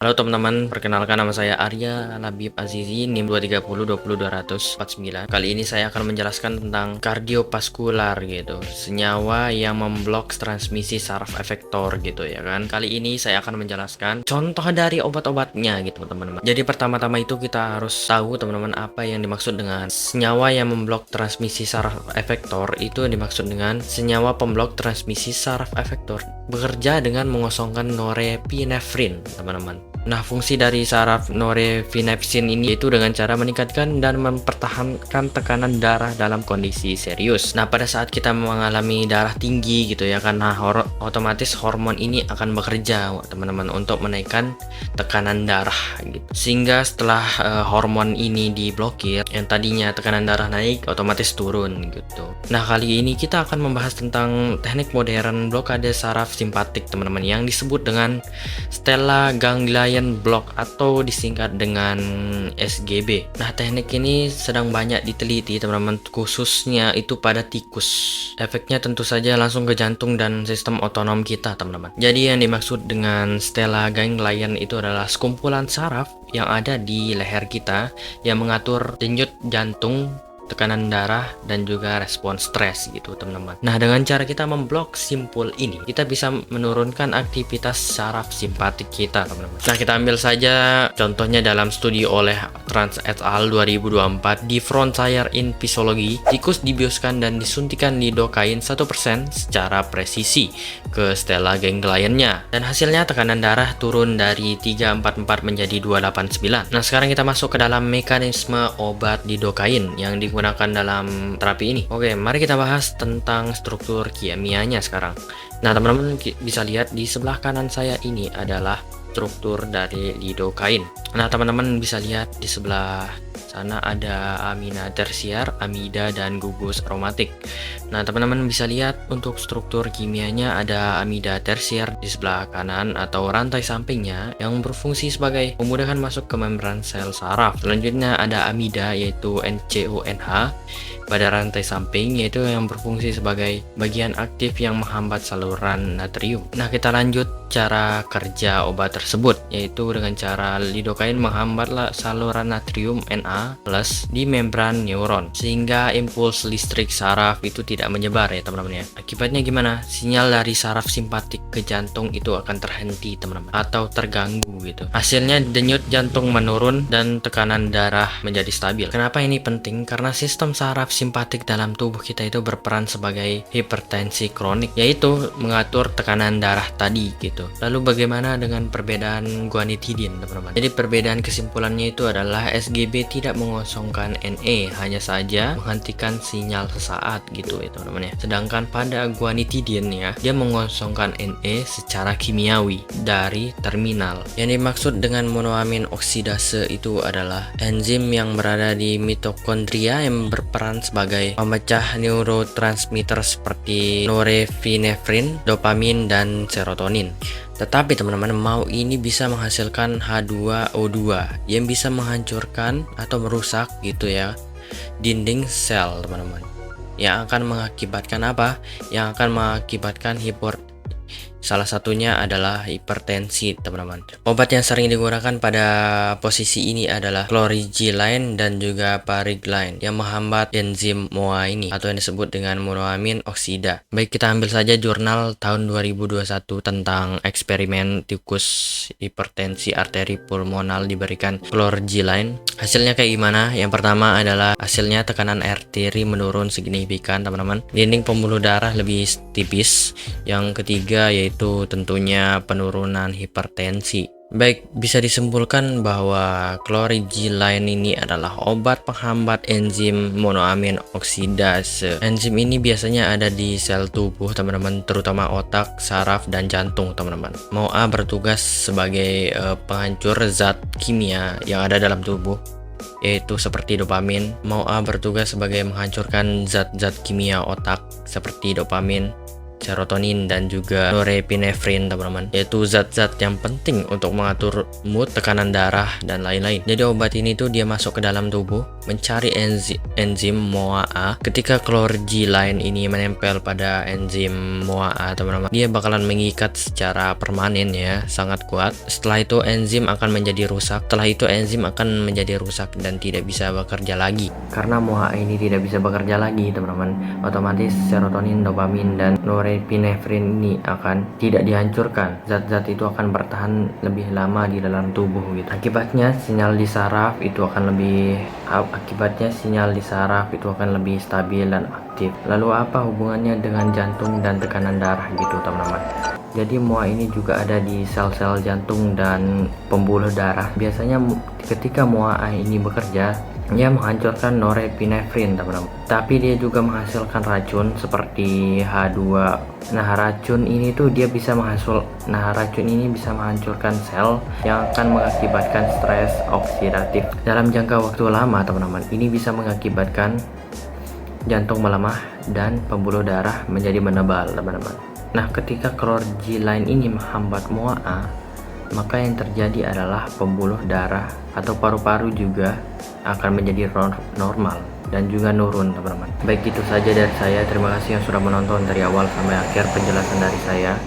Halo teman-teman, perkenalkan nama saya Arya Labib Azizi, NIM 230 20249. Kali ini saya akan menjelaskan tentang kardiovaskular gitu, senyawa yang memblok transmisi saraf efektor gitu ya kan. Kali ini saya akan menjelaskan contoh dari obat-obatnya gitu teman-teman. Jadi pertama-tama itu kita harus tahu teman-teman apa yang dimaksud dengan senyawa yang memblok transmisi saraf efektor. Itu yang dimaksud dengan senyawa pemblok transmisi saraf efektor bekerja dengan mengosongkan norepinefrin teman-teman. Nah, fungsi dari saraf norepinefrin ini yaitu dengan cara meningkatkan dan mempertahankan tekanan darah dalam kondisi serius. Nah, pada saat kita mengalami darah tinggi gitu ya kan, nah otomatis hormon ini akan bekerja teman-teman untuk menaikkan tekanan darah gitu. Sehingga setelah hormon ini diblokir, yang tadinya tekanan darah naik otomatis turun gitu. Nah, kali ini kita akan membahas tentang teknik modern blokade saraf simpatik teman-teman yang disebut dengan Stella Ganglion Block atau disingkat dengan SGB. Nah, teknik ini sedang banyak diteliti teman-teman, khususnya itu pada tikus. Efeknya tentu saja langsung ke jantung dan sistem otonom kita teman-teman. Jadi yang dimaksud dengan Stella Ganglion itu adalah sekumpulan saraf yang ada di leher kita yang mengatur denyut jantung, tekanan darah, dan juga respon stres gitu teman-teman. Nah, dengan cara kita memblok simpul ini, kita bisa menurunkan aktivitas saraf simpatik kita teman-teman. Nah, kita ambil saja contohnya dalam studi oleh Trans et al 2024 di Frontier in Physiology. Tikus dibiuskan dan disuntikan lidocaine 1% secara presisi ke Stella Ganglionnya, dan hasilnya tekanan darah turun dari 344 menjadi 289. Nah, sekarang kita masuk ke dalam mekanisme obat lidocaine yang digunakan dalam terapi ini. Oke, mari kita bahas tentang struktur kimianya sekarang. Nah, teman-teman bisa lihat di sebelah kanan saya ini adalah struktur dari lidocaine. Nah, teman-teman bisa lihat di sebelah sana ada amina tersier, amida, dan gugus aromatik. Nah, teman-teman bisa lihat untuk struktur kimianya ada amida tersier di sebelah kanan atau rantai sampingnya yang berfungsi sebagai memudahkan masuk ke membran sel saraf. Selanjutnya ada amida yaitu NCONH pada rantai samping, yaitu yang berfungsi sebagai bagian aktif yang menghambat saluran natrium. Nah, kita lanjut cara kerja obat tersebut, yaitu dengan cara lidocaine menghambat saluran natrium Na+ di membran neuron, sehingga impuls listrik saraf itu tidak menyebar ya teman-teman ya. Akibatnya gimana? Sinyal dari saraf simpatik ke jantung itu akan terhenti teman-teman, atau terganggu gitu. Hasilnya denyut jantung menurun dan tekanan darah menjadi stabil. Kenapa ini penting? Karena sistem saraf simpatik dalam tubuh kita itu berperan sebagai hipertensi kronik, yaitu mengatur tekanan darah tadi gitu. Lalu bagaimana dengan perbedaan guanitidin teman-teman? Jadi perbedaan kesimpulannya itu adalah SGB tidak mengosongkan Ne, hanya saja menghentikan sinyal sesaat gitu ya teman-teman ya. Sedangkan pada guanitidin ya, dia mengosongkan Ne secara kimiawi dari terminal. Yang dimaksud dengan monoamin oksidase itu adalah enzim yang berada di mitokondria yang berperan sebagai pemecah neurotransmitter seperti norepinefrin, dopamin, dan serotonin. Tetapi teman-teman, mau ini bisa menghasilkan H2O2 yang bisa menghancurkan atau merusak gitu ya dinding sel teman-teman, yang akan mengakibatkan apa? Yang akan mengakibatkan salah satunya adalah hipertensi teman-teman. Obat yang sering digunakan pada posisi ini adalah chlorigine dan juga parigline yang menghambat enzim MOA ini atau yang disebut dengan monoamin oksida. Baik, kita ambil saja jurnal tahun 2021 tentang eksperimen tikus hipertensi arteri pulmonal diberikan chlorigine. Hasilnya kayak gimana? Yang pertama adalah hasilnya tekanan arteri menurun signifikan teman-teman. Dinding pembuluh darah lebih tipis. Yang ketiga yaitu tentunya penurunan hipertensi. Baik, bisa disimpulkan bahwa chlorigine ini adalah obat penghambat enzim monoamin oksidase. Enzim ini biasanya ada di sel tubuh teman-teman, terutama otak, saraf, dan jantung teman-teman. MOA bertugas sebagai penghancur zat kimia yang ada dalam tubuh, yaitu seperti dopamin. MOA bertugas sebagai menghancurkan zat-zat kimia otak seperti dopamin. serotonin dan juga norepinefrin teman-teman, yaitu zat-zat yang penting untuk mengatur mood, tekanan darah dan lain-lain. Jadi obat ini tuh dia masuk ke dalam tubuh mencari enzim MOAA. Ketika chlorgillin ini menempel pada enzim MOAA teman-teman, dia bakalan mengikat secara permanen ya, sangat kuat. Setelah itu enzim akan menjadi rusak. Setelah itu enzim akan menjadi rusak dan tidak bisa bekerja lagi. Karena MOAA ini tidak bisa bekerja lagi teman-teman, otomatis serotonin, dopamin dan norepinefrin ini akan tidak dihancurkan. Zat-zat itu akan bertahan lebih lama di dalam tubuh gitu. Akibatnya sinyal di saraf itu akan lebih stabil dan aktif. Lalu apa hubungannya dengan jantung dan tekanan darah gitu teman-teman? Jadi MOA ini juga ada di sel-sel jantung dan pembuluh darah. Biasanya ketika MOA ini bekerja, dia menghancurkan norepinefrin teman-teman. Tapi dia juga menghasilkan racun seperti H2. Racun ini bisa menghancurkan sel yang akan mengakibatkan stres oksidatif. Dalam jangka waktu lama teman-teman, ini bisa mengakibatkan jantung melemah dan pembuluh darah menjadi menebal teman-teman. Nah, ketika chlorgillin ini menghambat MOA, maka yang terjadi adalah pembuluh darah atau paru-paru juga akan menjadi normal dan juga nurun teman-teman. Baik, itu saja dari saya. Terima kasih yang sudah menonton dari awal sampai akhir penjelasan dari saya.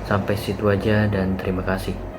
Sampai situ aja dan terima kasih.